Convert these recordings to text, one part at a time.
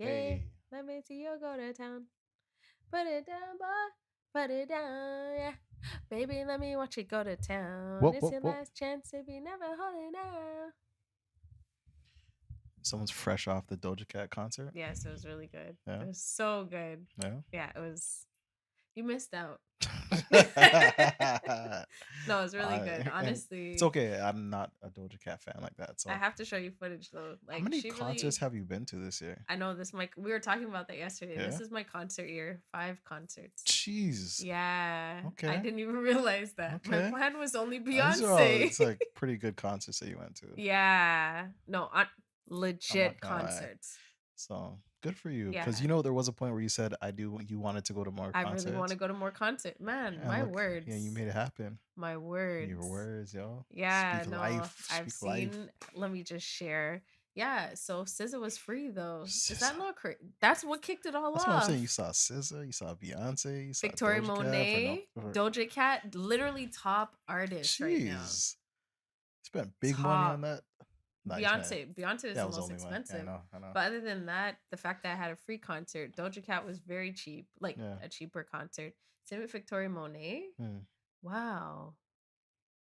Hey, Hey. let me see you go to town. Put it down, boy. Put it down, yeah. Baby, let me watch you go to town. Whoop, It's whoop, your whoop. last chance if you never hold it down. Someone's fresh off the Doja Cat concert. Yes, it was really good. Yeah. It was so good. Yeah. Yeah, it was. You missed out. I, No, it was really good. and it's Honestly, okay. I'm not a Doja Cat fan like that. I So, have to show you footage though. how Like, many she concerts really. have you been to this year? I know this. We were talking about that yesterday. This Yeah. is my concert year. 5 concerts. Jeez. Yeah, I Okay. didn't even realize that. My Okay. plan was only These are all, Beyonce. it's like pretty good concerts that you went to. Yeah. No, on I'm not legit gonna lie. concerts. So good for you. Because Yeah. there was a point where you said you wanted to go to more I really want to concerts. go to more concert. Man, And my look, yeah, you words. made it happen. My Your words. words, yo. Yeah, Speak no, life. I've Speak life. seen. Let me just share. Yeah, so SZA was free though. Is that SZA. not crazy? That's what kicked it all That's what I'm saying. You off. saw SZA, you saw Beyonce, you saw Victoria Doja Cat for no. Monet, Doja Cat, literally top artists right now. Jeez, spent big money on Top. that. Nah, you spent. Beyonce is That the was the most only one. Yeah, I expensive. know. I know. But other than that, the fact that I had a free concert, Doja Cat was very cheap, like Yeah. a cheaper concert. Same with Victoria Monet. Hmm. Wow.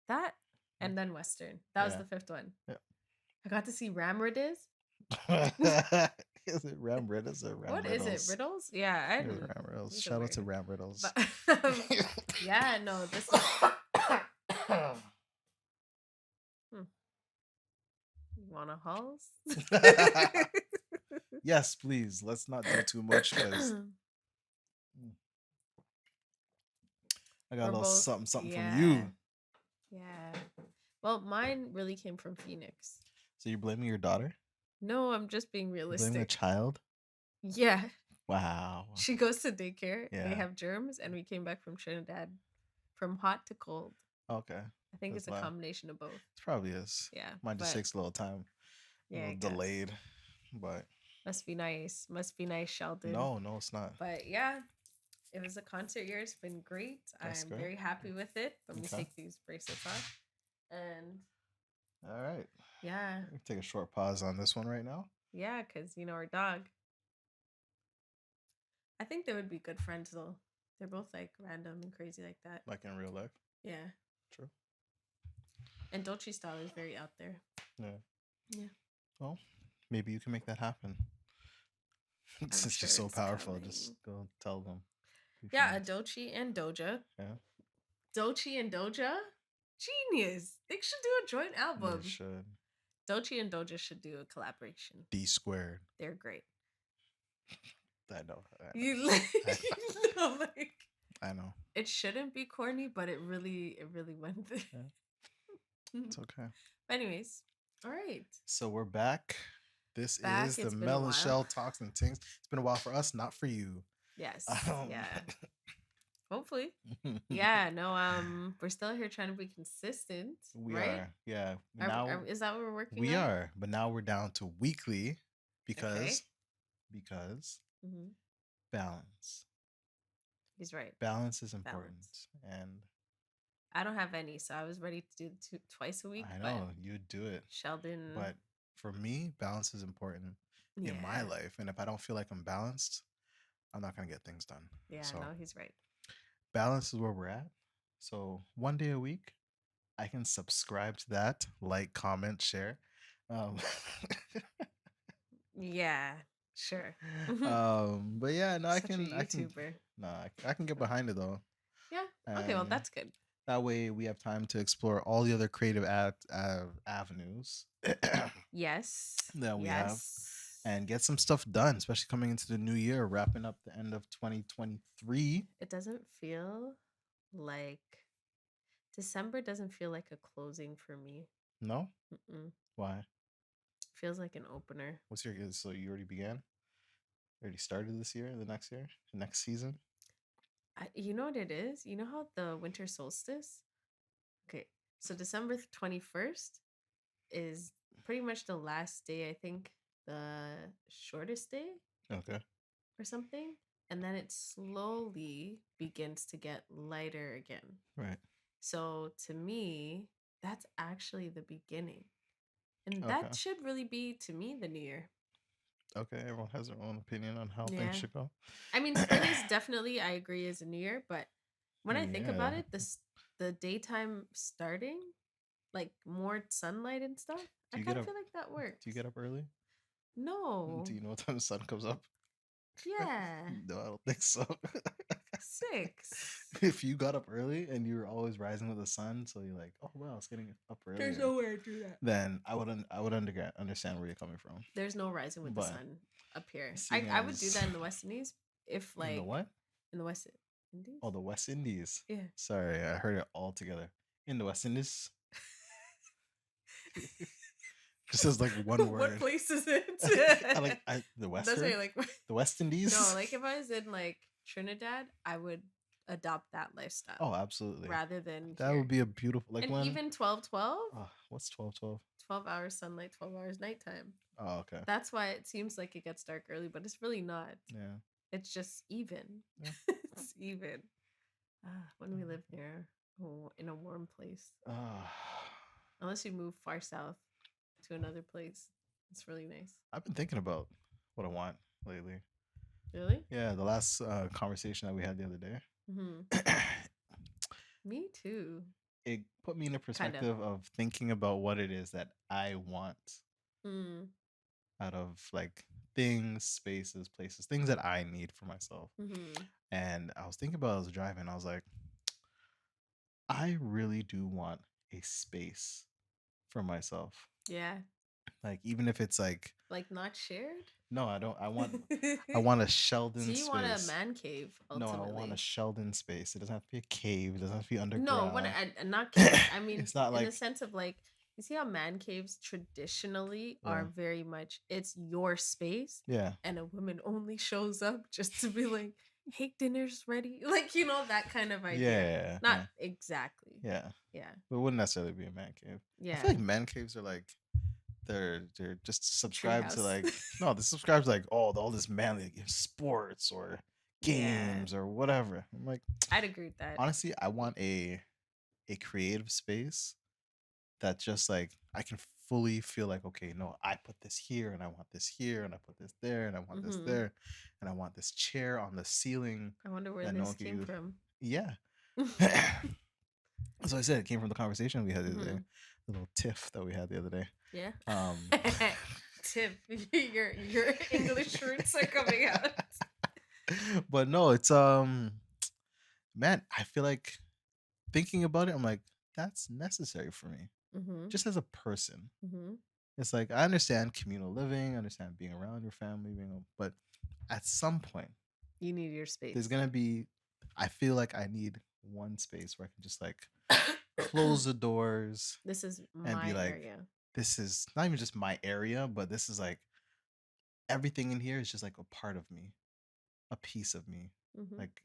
That and then Western. That was Yeah. the fifth one. Yeah. I got to see Ramridiz. Is it Ram Riddles or Ram What is it? Riddles? Riddles? Yeah, I It was didn't. Ram Riddles. These are Shout out to weird. Ram Riddles. But yeah, no, this is hmm. You want a halls? Yes, please. Let's not do too much because I got a We're little both, something from yeah, you. yeah. Well, mine really came from Phoenix. So you're blaming your daughter? No, I'm just being You're blaming the realistic. child? Yeah, Wow. she goes to daycare. They Yeah. have germs, and we came back from Trinidad, from hot to cold. Okay. I think That's it's a why. combination of both. It probably is. Yeah, Mine just but takes a little time, a yeah, little I guess delayed. But must be nice. Must be nice, Sheldon. no, it's not. But yeah, it was a concert year. It's been great. That's I'm great. very happy with it. Let me Okay. take these bracelets off. And All right. yeah, Take a short pause on this one right now. yeah, because our dog. I think they would be good friends though. They're both like random and crazy like that. Like in real life. Yeah. True. And Dolce style is very out there. Yeah. Yeah. Well, maybe you can make that happen. Since sure you're so it's powerful, coming. just go tell them. Be Yeah, friends. Adochi and Doja. Yeah. Dochi and Doja? Genius. They should do a joint album. They should. Dochi and Doja should do a collaboration. D squared. They're great. I know. You know, like I know. it shouldn't be corny, but it really went there. Yeah. It's okay. But anyways, all right. So we're back. This Back. is the It's been a Mel while. Shel Talks and Tings. It's been a while for us, not for you. Yes. Yeah. Hopefully. Yeah. No. We're still here trying to be consistent. We right? are. Yeah. Now Is that what we're working? we on? are, but now we're down to weekly because Mm-hmm. balance. He's right. Balance is important, and I don't have any, so I was ready to do twice a week. I know you do it, Sheldon. but for me, balance is important in my life, and if I don't feel like I'm balanced, I'm not gonna get things done. Yeah, so no, he's right. Balance is where we're at. So one day a week, I can subscribe to that, like, comment, share. Yeah, sure. But yeah, no, Such a YouTuber. I can get behind it though. Yeah. Okay. Well, that's good. That way we have time to explore all the other creative avenues Yes. that we have and get some stuff done, especially coming into the new year, wrapping up the end of 2023. It doesn't feel like December doesn't feel like a closing for me. No? Mm-mm. Why? Feels like an opener. What's your so you already began? Already started this year, the next season? You know what it is? You know how the winter solstice? Okay. So December 21st is pretty much the last day, I think, the shortest day. Okay. Or something. And then it slowly begins to get lighter again. Right. So to me, that's actually the beginning. And that should really be, to me, the new year. Okay, everyone has their own opinion on how things Yeah. should go. I mean, spring is definitely, I agree, is a new year, but when I think Yeah. about it, the daytime starting, like more sunlight and stuff, I Do you kind get of up? feel like that Do you works. get up early? Do No. you know what time the sun comes up? Yeah. No, I don't think so. 6. If you got up early and you were always rising with the sun, so you're like, oh wow, it's getting up There's earlier, no way I do that. then I would understand where you're coming from. There's no rising with the But sun up here. seeing I would do as that in the West Indies if in the like what? in the West Indies. Oh, the West Indies. Yeah. Sorry, I heard it all together. In the West Indies, just as like one What word. place is it? The That's Western, why like the West Indies. no, like if I was in like Trinidad, I would adopt that lifestyle Oh, absolutely. rather than That would here. be a beautiful like And when. even 12-12, Oh, what's 12-12? 12 hours sunlight, 12 hours nighttime. Oh, okay. That's why it seems like it gets dark early, but it's really not. Yeah. It's just even. Yeah. It's even. When we live near in a warm place. Unless you move far south to another place. It's really nice. I've been thinking about what I want lately. Really? Yeah, the last conversation that we had the other day, Mm-hmm. Me too. it put me in a Kind of. perspective of thinking about what it is that I want Mm. out of like things, spaces, places, things that I need for myself. Mm-hmm. And I was thinking about, I was driving, I was like, I really do want a space for myself. Yeah. Like even if it's Like not shared? no, I don't. I So want a Sheldon you want a space. man cave No, I want a ultimately. Sheldon space. It doesn't have to be a cave. It doesn't have to be No, when underground. I not cave. I mean It's not in the like sense of like you see how man caves traditionally yeah, are very much it's your space yeah, and a woman only shows up just to be like, hey, dinner's ready. Like, that kind of idea. yeah, Not yeah, exactly. yeah. Yeah. But it wouldn't necessarily be a man cave. I Yeah. feel like man caves are like they're just subscribed to Treehouse. like no, they subscribe to like all this manly like, sports or Yeah. games or whatever. I'm like I'd agree with that. honestly, I want a creative space that just like I can fully feel like okay, no, I put this here and I want this here and I put this there and I want this Mm-hmm. there and I want this chair on the ceiling I wonder where that no this one can came use. from. Yeah. So I said it came from the conversation we had the other day, Mm-hmm. the little tiff that we had the other day. Yeah. Um Tip, your English roots are coming out. but no, it's man, I feel like thinking about it, I'm like, that's necessary for me. Mm-hmm. Just as a person. Mm-hmm. It's like I understand communal living, I understand being around your family, but at some point You need your space. there's gonna be I feel like I need one space where I can just like close the doors This is and be my like, area. this is not even just my area, but this is like everything in here is just like a part of me, a piece of me, Mm-hmm. like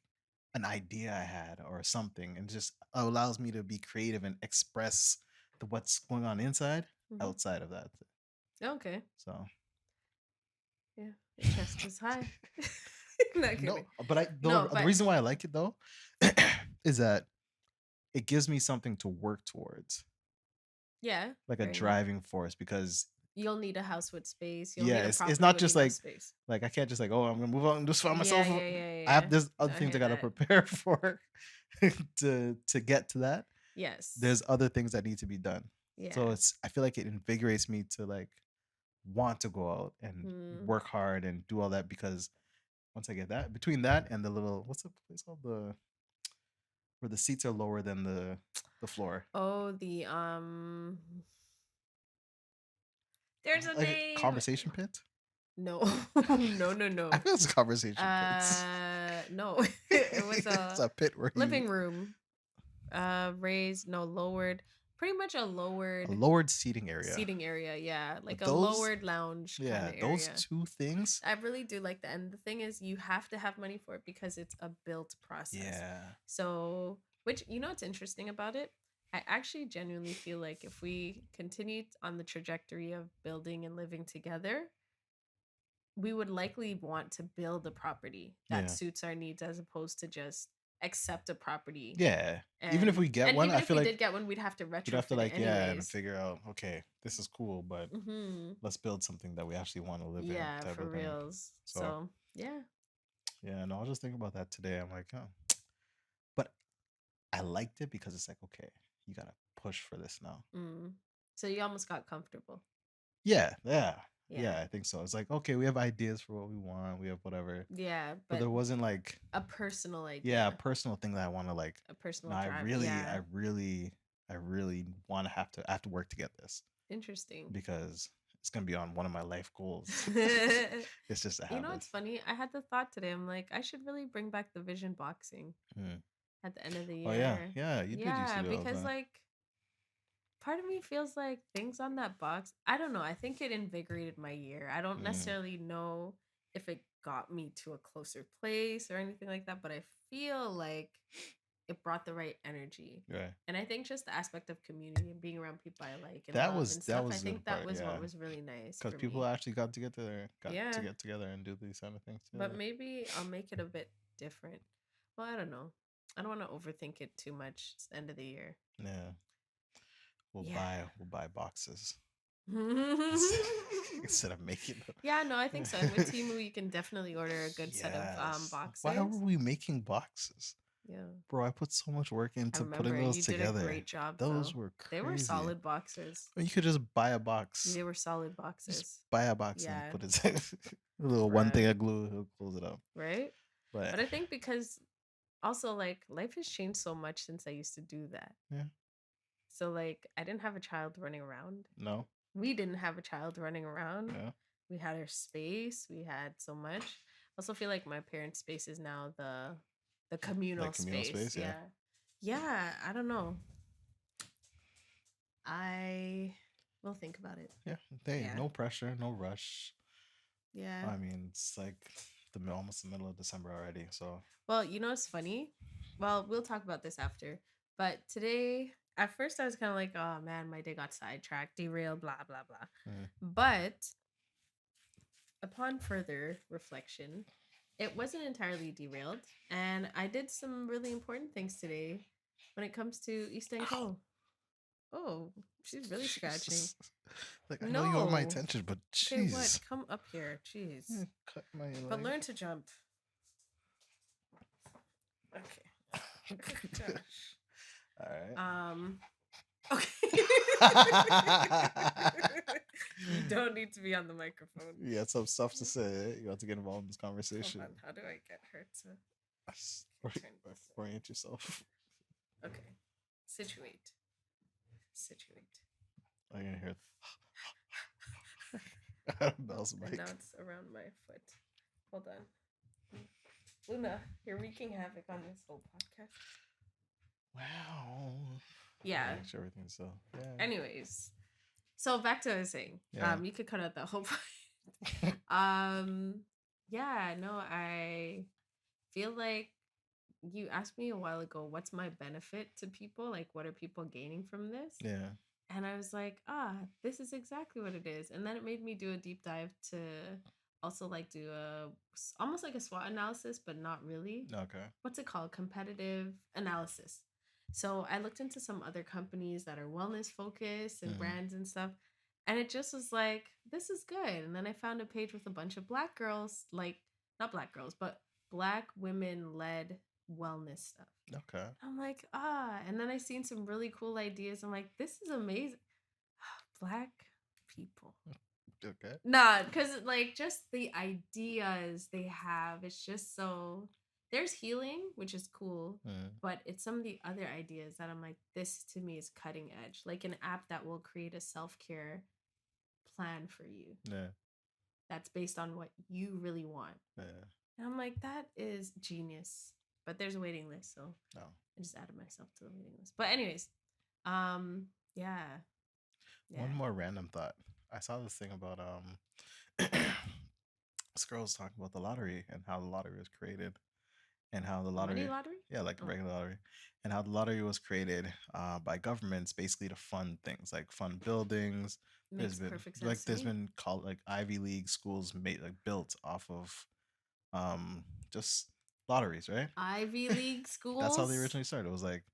an idea I had or something, and just allows me to be creative and express what's going on inside Mm-hmm. outside of that. Okay. So Yeah. Your chest is high. Not no, kidding. but No, the but reason why I like it though is that it gives me something to work towards, yeah, like a fair enough. driving force. Because You'll need a house with space. You'll yeah, need a it's property not with just enough space. like I can't just like oh I'm gonna move out and just find Yeah, myself. yeah, yeah, I yeah. have there's No, other I things I hear gotta that. prepare for to get to that. Yes. There's other things that need to be done. So Yeah. it's I feel like it invigorates me to like want to go out and Mm. work hard and do all that because once I get that between that and the little what's the place called the where the seats are lower than the floor. Oh, there's a Like a name. conversation pit. No. No, no, I no. feel it's a conversation pit. No. It was It's a a pit where you living room. Raised, no, lowered. Pretty much a a lowered lowered seating area. seating area, yeah, like But a those lowered lounge kind yeah, of those area. two things. I really do like that. And the thing is, you have to have money for it because it's a built process. Yeah. So, which, what's interesting about it? I actually genuinely feel like if we continue on the trajectory of building and living together, we would likely want to build a property that Yeah. suits our needs as opposed to just accept a property. Yeah. Even if And we get and one, even I if feel we like did get one, we'd have to we'd have to retrofit it like, yeah, and anyways. figure out, okay, this is cool, but Hmm. let's build something that we actually want to live in, Yeah, type for of thing. reals. So So yeah. yeah, no, I was just thinking about that today. I'm like, oh, but I liked it because it's like, okay, you gotta push for this now. Mm. So you almost got comfortable. Yeah, yeah, Yeah. yeah. I think so. It's like, okay, we have ideas for what we want. We have whatever, Yeah, but but there wasn't like, a personal yeah, a idea, personal thing that I want to like. a No, personal I drive. really, Yeah. I really, I really want to have to. I have to work to get this Interesting. because it's gonna be on one of my life goals. It's just to You have know, it. it's funny. I had the thought today. I'm like, I should really bring back the vision boxing Mm. at the end of the Oh yeah, year. yeah. You did used to Yeah, do it all the because time. like part of me feels like things on that box, I don't know. I think it invigorated my year. I don't Mm. necessarily know if it got me to a closer place or anything like that, but I feel like it brought the right energy. Right. And I think just the aspect of community and being around people I like and That love was and that stuff, I was the think good that part. was what Yeah, was really nice because for people me. actually got to Yeah. get together and do these kind of things But together. maybe I'll make it a bit different. Well, I don't know. I don't want to overthink it too much. It's the end of the year. Yeah, Yeah. we'll buy boxes instead of making Yeah, no, I think so. And with them. Timu, you can definitely order a good set of Yes. Why are boxes. we making boxes? Yeah. Bro, I put so much work I into putting remember those you did a together. great job Those though. were They were crazy. solid boxes. Or you could just buy a box. They were solid Just boxes. buy a box and Yeah. put it a little one Bruh. thing of glue, he'll close it up. Right? But But I think because also like life has changed so much since I used to do that. yeah, So like I didn't have a child running around. no. We didn't have a child running around. Yeah. We had our space. We had so much. I also feel like my parents' space is now the communal Like communal space. space, yeah. Yeah. Yeah, I don't know. I will think about it. Yeah. Hey, Yeah. no pressure, no rush. Yeah. I mean, it's like almost the middle of December already, so Well, you know what's funny? Well, we'll talk about this after. But today, at first, I was kind of like, oh man, my day got sidetracked, derailed, blah, blah, blah. mm. But upon further reflection, it wasn't entirely derailed. And I did some really important things today when it comes to East End Ow. Co. Oh, she's really scratching. Jesus. Like I know you want my No. attention, but Okay, what? jeez. Come up here. Jeez. Yeah, cut my But leg. learn to jump. Okay. Gosh. All right. Okay. You don't need to be on the microphone. You got some stuff to say. You have to get involved in this Hold conversation. on. How do I get her to turn this? Orient yourself. Okay. Situate. Situate. I'm gonna hear Mel's And mic. now it's around my foot. Hold on. Luna, you're wreaking havoc on this whole podcast. Wow. Yeah. Make sure everything's so. Yeah. Anyways, so back to what I was saying. Yeah. You could cut out that whole part. Yeah, no, I feel like you asked me a while ago, what's my benefit to people? Like, what are people gaining from this? Yeah. And I was like, this is exactly what it is. And then it made me do a deep dive to also like do almost like a SWOT analysis, but not really. Okay. What's it called? Competitive analysis. So I looked into some other companies that are wellness focused and brands and stuff. And it just was like, this is good. And then I found a page with a bunch of black girls, like not black girls, but black women led wellness stuff. Okay. I'm like, and then I seen some really cool ideas. I'm like, this is amazing. Black people. Okay. Nah, because like just the ideas they have, it's just so there's healing, which is cool, but it's some of the other ideas that I'm like, this to me is cutting edge. Like an app that will create a self-care plan for you. Yeah. That's based on what you really want. Yeah. And I'm like, that is genius. But there's a waiting list, so No. I just added myself to the waiting list. But anyways, yeah. One more random thought. I saw this thing about this girl was talking about the lottery and how the lottery was created and how the lottery, money lottery? Yeah, like a regular lottery, and how the lottery was created by governments basically to fund things like fund buildings. Makes perfect sense. There's been called like Ivy League schools made like built off of just lotteries, right? Ivy League That's how they schools. originally started. It was like,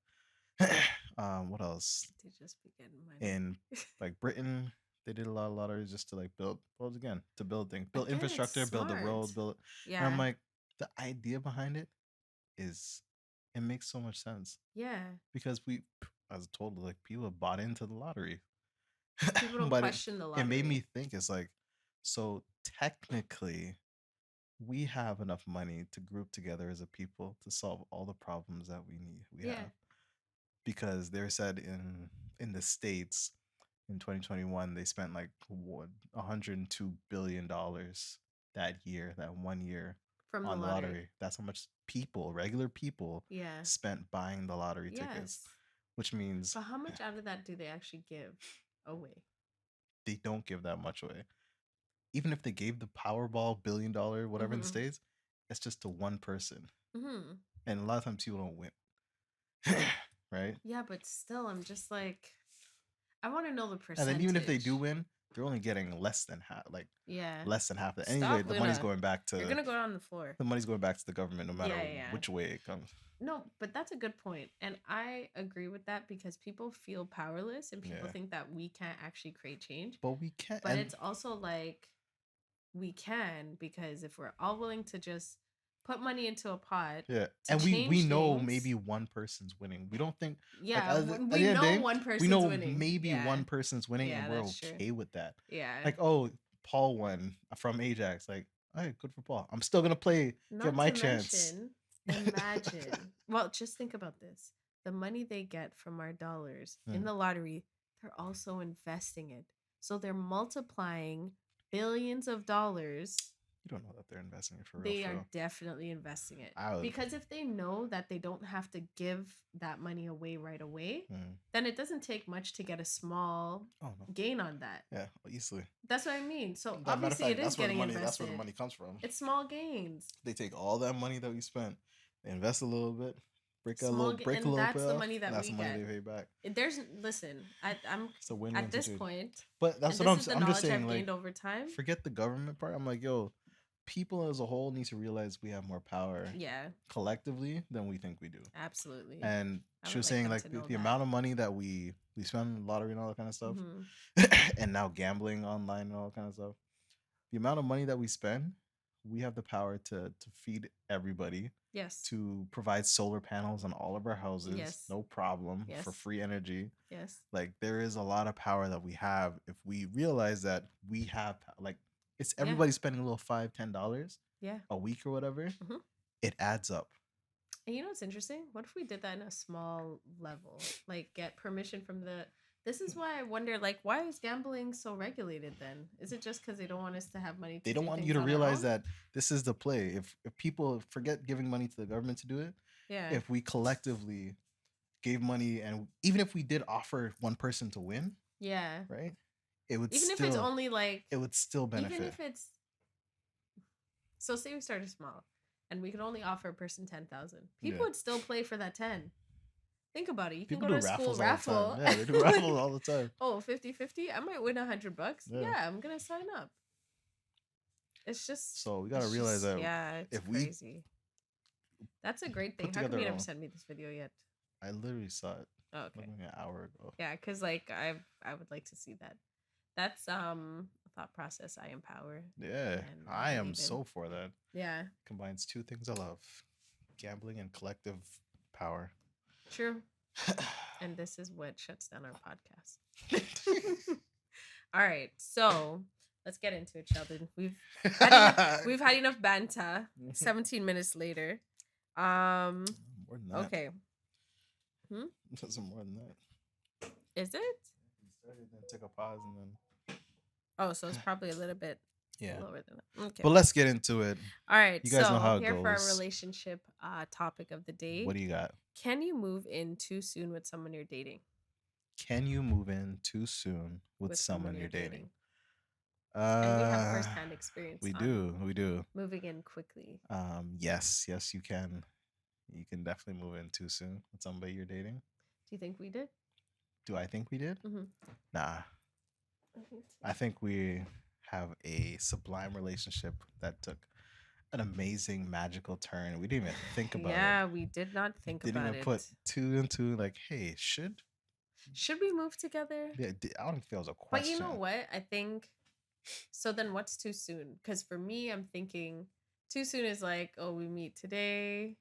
what else? They just be getting money. In like Britain, they did a lot of lotteries just to like build again, to build things, build Again, it's infrastructure, build the smart. roads, build. And I'm Yeah. like, the idea behind it is, it makes so much sense Yeah. because we, as I told, like people have bought into the lottery, People don't but question the it made lottery. me think. It's like, so technically, we have enough money to group together as a people to solve all the problems that we Yeah. have, because they said in the states in 2021 they spent like what, 102 billion dollars that year, that 1 year, From the on the lottery. lottery. That's how much people, regular people, Yeah. spent buying the lottery tickets, Yes. which means But how much out of that do they actually give away? they don't give that much away. Even if they gave the Powerball $1 billion whatever in the Mm-hmm. states, it's just to one person, Mm-hmm. and a lot of times people don't win. Right? Yeah, but still, I'm just like, I want to know the And then even if they do percentage. win, they're only getting less than half, like Yeah. less than half of it. Anyway, Stop, the money's Luna. going back You're to gonna go on the floor. the money's going back to the government no matter Yeah, yeah, yeah. which way it comes. No, but that's a good point. And I agree with that because people feel powerless and people Yeah. think that we can't actually create change. But we can't. But And it's also like we can, because if we're all willing to just put money into a pot yeah, to and we change know things. maybe one person's winning. We don't think, like, Yeah, at the we end of the know day, one we person's know winning. maybe Yeah. one person's winning, Yeah, and we're that's true. okay with that. Yeah. Like, oh, Paul won from Ajax. Like, all right, good for Paul. I'm still gonna play, get Not my to chance. mention, imagine. Well, just think about this. The money they get from our dollars in Hmm. the lottery, they're also investing it. So they're multiplying billions of dollars. You don't know that they're investing it for real. They For are real. definitely investing it. I would. Because if they know that they don't have to give that money away right away, Hmm. then it doesn't take much to get a small Oh no. gain on that. Yeah, easily. That's what I mean. So That matter of obviously fact, it is that's where the getting money. invested. That's where the money comes from. It's small gains. They take all that money that we spent, they invest a little bit, break a Small little, break a and little that's bit the off, money and that that's we the money get. they pay back. There's listen, I'm It's a win-win at this situation. point, But that's and what this is the I'm just knowledge saying. I've Like, gained over time. forget the government part. I'm like, yo, people as a whole need to realize we have more power, Yeah, collectively, than we think we do. absolutely. And I she would was like saying, them like, to know the that. amount of money that we spend on lottery and all that kind of stuff, and now gambling online and all that kind of stuff. The amount of money that we spend, we have the power to feed everybody, Yes. to provide solar panels on all of our houses, Yes. no problem, for Yes. free energy. Yes. Like, there is a lot of power that we have if we realize that we have, like, it's Yeah. everybody spending a little $5-10 Yeah. a week or whatever. Mhm. It adds up. And you know what's interesting? What if we did that in a small level? Like get permission from the. This is why I wonder, like, why is gambling so regulated then? Is it just because they don't want us to have money to They don't do want things you to on our realize own? that this is the play. If people forget giving money to the government to do it, Yeah. if we collectively gave money, and even if we did offer one person to win, Yeah. right, it would Even still, if it's only like. it would still benefit. Even if it's. So say we started small, and we could only offer a person 10,000. People Yeah. would still play for that 10. Think about it. You People can go do to a school raffles all the raffle. time. Yeah, they do raffles all the time. Oh, 50-50? I might win $100. Yeah. Yeah, I'm gonna sign up. It's just. So we gotta it's realize just- that Yeah, it's if we crazy. That's a great thing. put How come together you never our- sent me this video yet? I literally saw it Oh, okay. like maybe an hour ago. Yeah, because like I would like to see that. That's a thought process I empower. Yeah, And I am believe in. so for that. Yeah, Combines two things I love: gambling and collective power. true. And this is what shuts down our podcast. All right, so let's get into it, Sheldon. We've had enough banter. 17 minutes later. More than that. Okay. That's more than that. Is it? We started, then took a pause, and then. Oh, so it's probably a little bit Yeah. lower than that. Okay. But let's get into it. All right. You guys so know how it here for our goes. relationship topic of the day. What do you got? Can you move in too soon with someone you're dating? Can you move in too soon with someone you're dating? And we have first-hand experience. We on do. moving in quickly. Yes, you can. You can definitely move in too soon with somebody you're dating. Do you think we did? Do I think we did? Mm-hmm. Nah. I think we have a sublime relationship that took an amazing magical turn. We didn't even think about it. Yeah, we did not think Didn't about even it. put two and two. Like, hey, Should we move together? yeah? I don't think that was a But you know question. what? I think so. Then what's too soon? Because for me, I'm thinking too soon is like, oh, we meet today,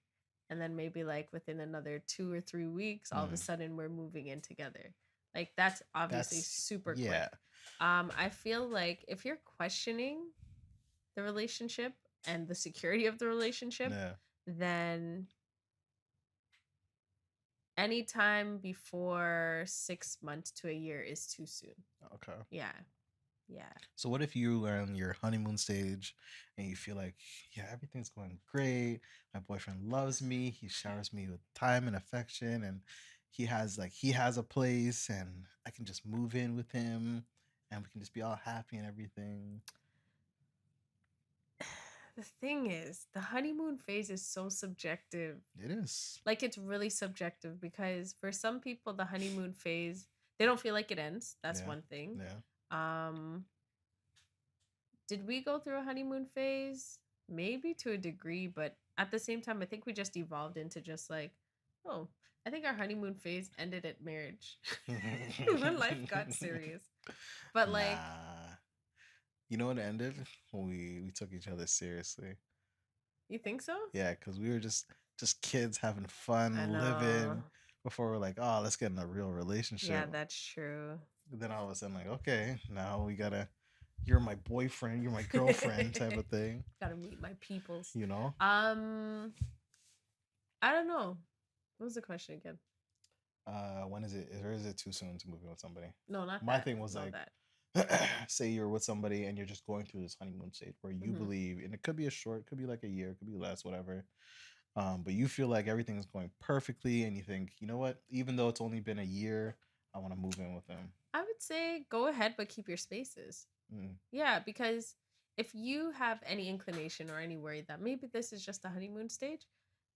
and then maybe like within another 2 or 3 weeks, all of a Mm, sudden we're moving in together. Like that's obviously that's super yeah, quick. I feel like if you're questioning the relationship and the security of the relationship, yeah. then anytime before 6 months to a year is too soon. Okay. Yeah. Yeah. So what if you are on your honeymoon stage and you feel like, yeah, everything's going great. My boyfriend loves me. He showers me with time and affection, and he has a place, and I can just move in with him, and we can just be all happy and everything. The thing is, the honeymoon phase is so subjective. It is. Like it's really subjective because for some people the honeymoon phase, they don't feel like it ends. That's Yeah. one thing. Yeah. Um did we go through a honeymoon phase? Maybe to a degree, but at the same time I think we just evolved into just like, oh, I think our honeymoon phase ended at marriage. When life got serious. But like, Nah. You know what ended when we took each other seriously. you think so? Yeah, because we were just kids having I fun, living know. before we're like, oh, let's get in a real Yeah, relationship. that's true. Then all of a sudden, like, okay, now we gotta, you're my boyfriend, you're my girlfriend type of thing, Gotta meet my peoples. you know? Um, I don't know. What was the question again? When is it, or is it too soon to move in with somebody? No, not My that. thing was No, like, that. say you're with somebody and you're just going through this honeymoon stage where you Hmm. believe, and it could be a short, could be like a year, could be less, whatever. But you feel like everything is going perfectly, and you think, you know what? Even though it's only been a year, I want to move in with them. I would say go ahead, but keep your spaces. Mm, Yeah, because if you have any inclination or any worry that maybe this is just a honeymoon stage,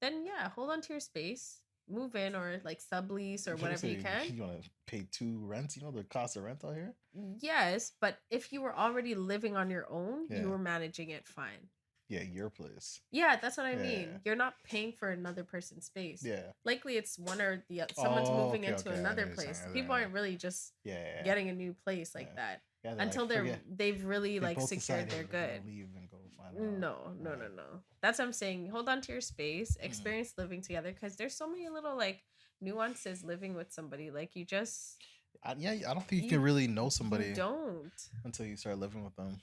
then yeah, hold on to your space, move in or like sublease or I'm gonna whatever you say can. you want to pay two rents. You know the cost of rent out here. Yes, but if you were already living on your own, you Yeah, were managing it fine. yeah, your place. Yeah, that's what I Yeah, mean. You're not paying for another person's space. yeah. Likely it's one or the someone's Oh, moving okay, into okay. I know what another you're saying. place. People aren't really just Yeah, yeah, yeah. getting a new place like Yeah. that Yeah, they're like, until forget. they've really They like both secured decide, they're hey, we're good. gonna leave and go find out. No, no, no, Right. no. That's what I'm saying. Hold on to your space, Mm. experience living together because there's so many little like nuances living with somebody. Like you just Yeah, I don't think you you can really know you somebody don't. until you start living with them.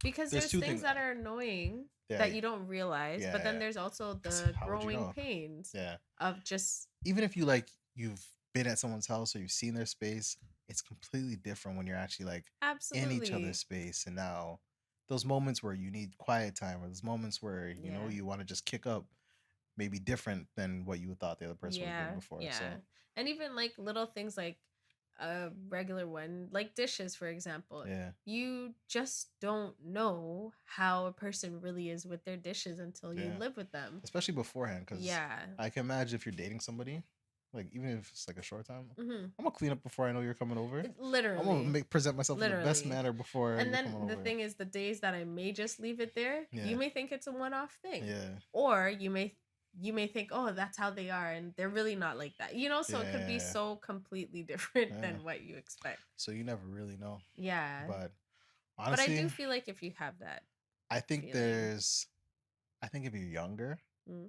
Because There's there's two things things. that are annoying Yeah, that you don't realize, but then yeah. there's also 'Cause the how would you growing know? pains Yeah. of just Even if you like you've been at someone's house or you've seen their space, it's completely different when you're actually like in each other's absolutely. space. And now those moments where you need quiet time or those moments where Yeah. you want to just kick up may be different than what you thought the other person was doing Yeah. before. Yeah. So And even like little things like a regular one, like dishes, for example. yeah, You just don't know how a person really is with their dishes until you yeah. live with them. Especially beforehand, because Yeah. I can imagine if you're dating somebody, like even if it's like a short time, Hmm. I'm gonna clean up before I know you're coming over. I'm gonna Literally. present myself in the best Literally. manner before And you're coming then the over. thing is, the days that I may just leave it there, Yeah, you may think it's a one-off thing, yeah, or you may think, oh, that's how they are, and they're really not like that. So it could be yeah, so completely different yeah. than what you expect. So you never really know. Yeah, But but I do honestly, feel like if you have that I think feeling, I think if you're younger, mm,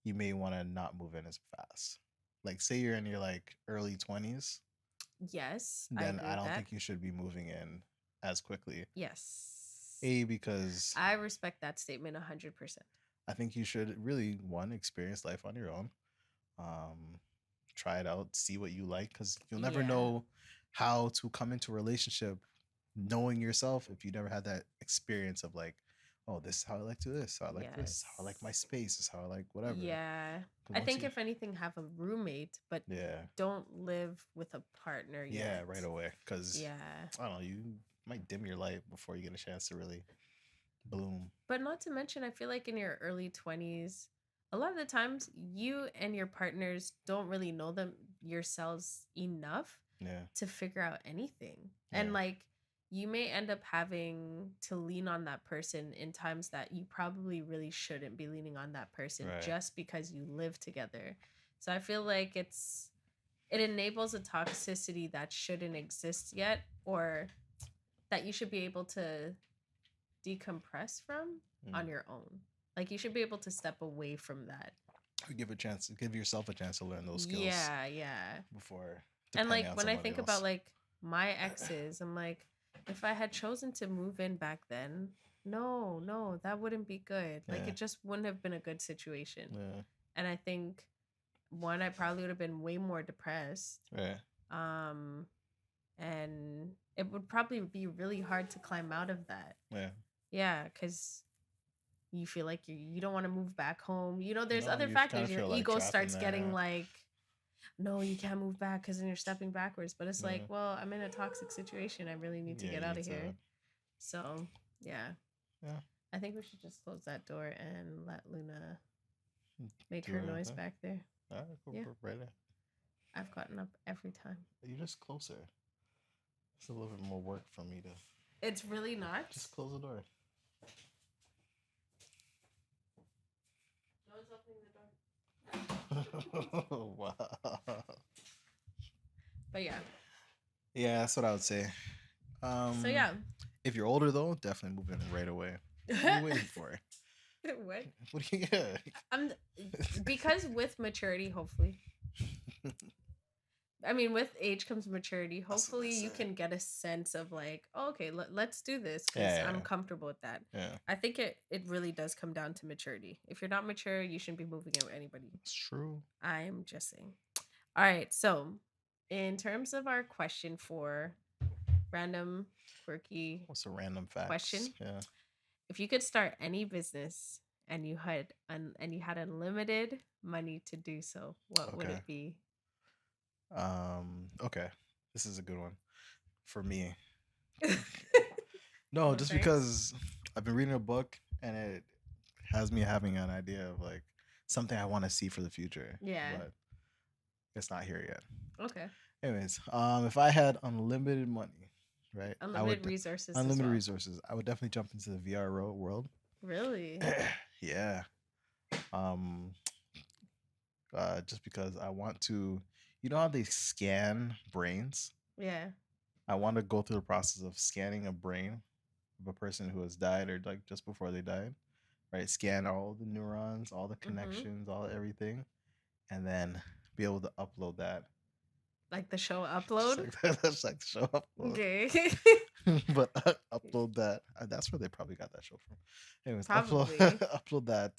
you may want to not move in as fast. Like, say you're in your like early 20s, yes, I then agree I with don't that. think you should be moving in as quickly. Yes, Because I respect that statement 100%. I think you should really, one, experience life on your own. Um, Try it out, see what you like, because you'll never Yeah, know how to come into a relationship knowing yourself if you never had that experience of like, oh, this is how I like to this, how I like this, how I like my yes, space, this is how I like whatever. yeah. 'Cause I once think you, if anything, have a roommate, but yeah, don't live with a partner yeah, yet. right away, because Yeah. I don't know, you might dim your light before you get a chance to really bloom. But not to mention, I feel like in your early 20s, a lot of the times you and your partners don't really know them yourselves enough Yeah, to figure out anything. And yeah, like you may end up having to lean on that person in times that you probably really shouldn't be leaning on that person Right. just because you live together. So I feel like it enables a toxicity that shouldn't exist yet, or that you should be able to decompress from on Mm. your own. Like you should be able to step away from that. Give yourself a chance to learn those skills Yeah, yeah. before And depending like on when I somebody think about else. like my exes, I'm like, if I had chosen to move in back then, no, no, that wouldn't be good. Like Yeah. it just wouldn't have been a good situation. Yeah. And I think one, I probably would have been way more depressed. Right. Um and it would probably be really hard to climb out of that. Yeah. Yeah, because you feel like you don't want to move back home. You know, there's No, other you kind factors. of Your feel like ego trapped in starts getting there. like, no, you can't move back because then you're stepping backwards. But it's like, Yeah. well, I'm in a toxic situation. I really need to Yeah, get you out need of here. to. So, yeah. Yeah. I think we should just close that door and let Luna make Do her your noise thing. back there. All right, go Yeah. right in. I've gotten up every time. You're just closer. It's a little bit more work for me to. It's really not. Just close the door. No one's opening the door. Wow. But yeah. Yeah, that's what I would say. So yeah. If you're older though, definitely move in right away. What are you waiting for? What? What do you get? Because with maturity, hopefully. I mean, with age comes maturity. Hopefully, you can get a sense of like, oh, okay, let's do this because I'm comfortable with that. Yeah. I think it really does come down to maturity. If you're not mature, you shouldn't be moving in with anybody. It's true. I'm just saying. All right, so in terms of our question for random, quirky, What's a random fact question? Yeah. If you could start any business and you had unlimited money to do so, what would it be? Okay. This is a good one for me. No, just because I've been reading a book and it has me having an idea of like something I want to see for the future. Yeah. But it's not here yet. Okay. Anyways, if I had unlimited money, right? Unlimited resources. Unlimited resources. I would definitely jump into the VR world. Really? Yeah. Just because I want to, you know how they scan brains? Yeah. I want to go through the process of scanning a brain of a person who has died or like just before they died, right? Scan all the neurons, all the connections, all everything, and then be able to upload that. Like the show Upload? That's like the show Upload. Okay. But upload that. That's where they probably got that show from. Anyways, probably. upload that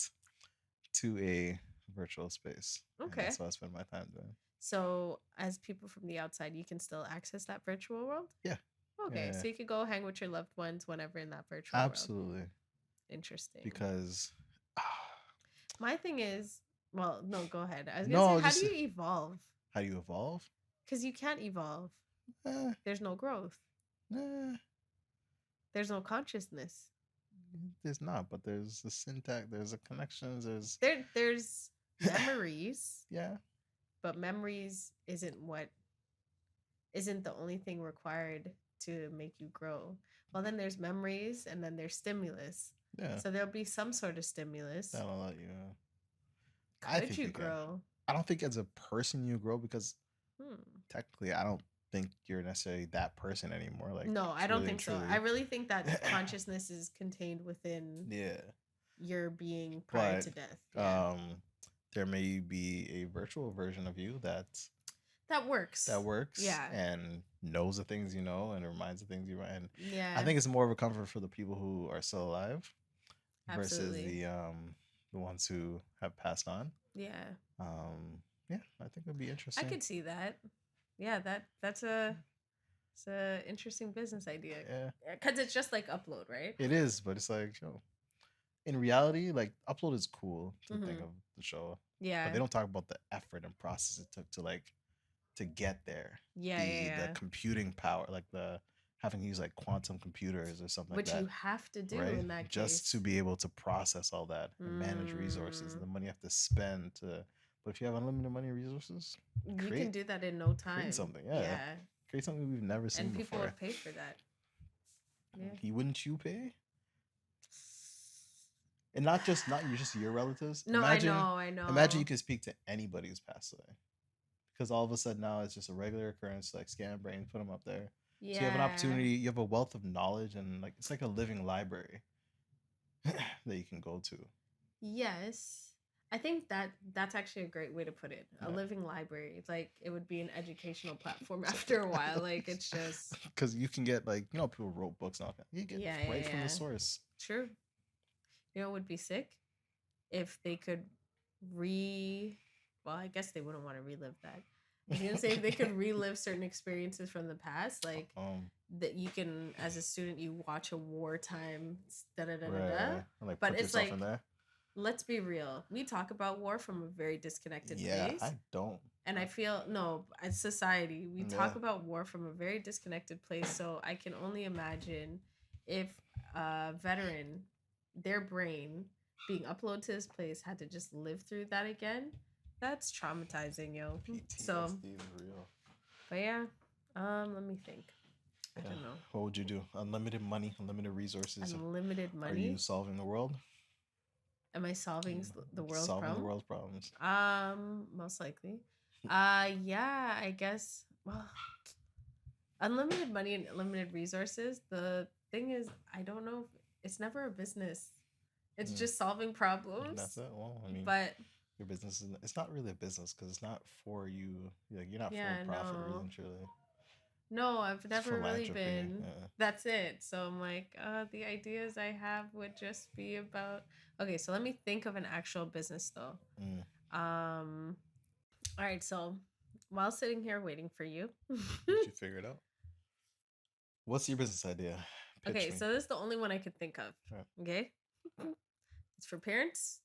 to a virtual space. Okay. That's what I spend my time doing. So, as people from the outside, you can still access that virtual world? Yeah. Okay, yeah. So you could go hang with your loved ones whenever in that virtual Absolutely. world. Interesting. Because my thing is, well, no, go ahead. I was gonna say, how do you evolve? How do you evolve? Because you can't evolve. There's no growth. There's no consciousness. There's not, but there's the syntax. There's the connections. There's memories. Yeah. But memories isn't the only thing required to make you grow. Well, then there's memories, and then there's stimulus. Yeah. So there'll be some sort of stimulus. That'll let you. Could you grow? I don't think as a person you grow because technically I don't think you're necessarily that person anymore. Like no, I don't think so. I really think that consciousness is contained within your being prior to death. Yeah. There may be a virtual version of you that works. Yeah. And knows the things you know and reminds the things you and yeah. I think it's more of a comfort for the people who are still alive versus the ones who have passed on. Yeah. Yeah, I think it'd be interesting. I could see that. Yeah, it's a interesting business idea. Yeah. Because it's just like Upload, right? It is, but it's like, in reality, like Upload is cool to think of the show. Yeah. But they don't talk about the effort and process it took to get there. Yeah. The computing power, like the having to use like quantum computers or something like that. Which you have to do in that case. Just to be able to process all that and manage resources and the money you have to spend to. But if you have unlimited money and resources, you can do that in no time. Create something, yeah. Create something we've never seen before. And people would pay for that. Yeah. Wouldn't you pay? And not you, just your relatives. No, I Imagine, know, I imagine you know. could speak to anybody who's passed away, because all of a sudden now it's just a regular occurrence. Like scan brain, put them up there. So you have an Yeah. opportunity. You have a wealth of knowledge, and like it's like a living library that you can go to. Yes. I think that's actually a great way to put it. A Yeah. living library. It's like it would be an educational platform after a while. Like it's just Because you can get like people wrote books and all that. You get yeah, right yeah, from the yeah. source. True. You know what would be sick? If they could re well, I guess they wouldn't want to relive that. I was gonna say if they could relive certain experiences from the past, like um, that you can as a student you watch a wartime da da da da da. right. And like But put it's yourself in like there. let's be real. We talk about war from a very disconnected Yeah, place. I don't. And I feel no, as society, we Yeah. talk about war from a very disconnected place. So I can only imagine if a veteran, their brain being uploaded to this place had to just live through that again. That's traumatizing, yo. So, PTSD is real. but yeah, let me think. I Yeah. don't know. What would you do? Unlimited money, unlimited resources. Unlimited Are you money. solving the world? Am I solving the world's Solving the problem? world's problems. Most likely. Yeah, I guess. Well, unlimited money and unlimited resources. The thing is, I don't know. It's never a business. It's just solving That's problems. it. Well, I mean, But your business is, it's not really a business because it's not for you. Like you're not for yeah, profit, really no, and truly. no, I've It's never really philanthropy. been. Yeah. That's it. So I'm like, the ideas I have would just be about. Okay, so let me think of an actual business though. Mm. Um. All right, so while sitting here waiting for you. Did you figure it out? What's your business idea? Pitch Okay, me. so this is the only one I could think of. Yeah. Okay. It's for parents.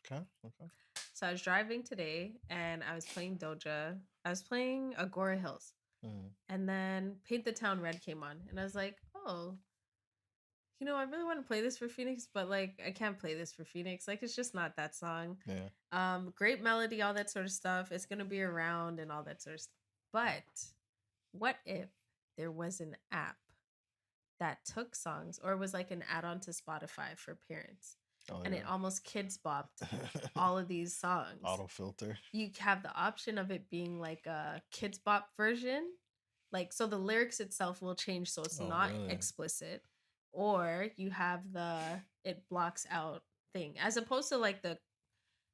Okay. Okay. So I was driving today and I was playing Doja. I was playing Agora Hills. Mm. And then Paint the Town Red came on. And I was like, oh, I really want to play this for Phoenix, but like I can't play this for Phoenix. Like it's just not that song. Yeah. Great melody, all that sort of stuff. It's gonna be around and all that sort of stuff. But what if there was an app that took songs or was like an add-on to Spotify for parents? Oh And it yeah. almost kids bopped all of these songs. Auto filter. You have the option of it being like a kids bop version. Like so the lyrics itself will change so it's Oh not really? explicit. Or you have the it blocks out thing. As opposed to like the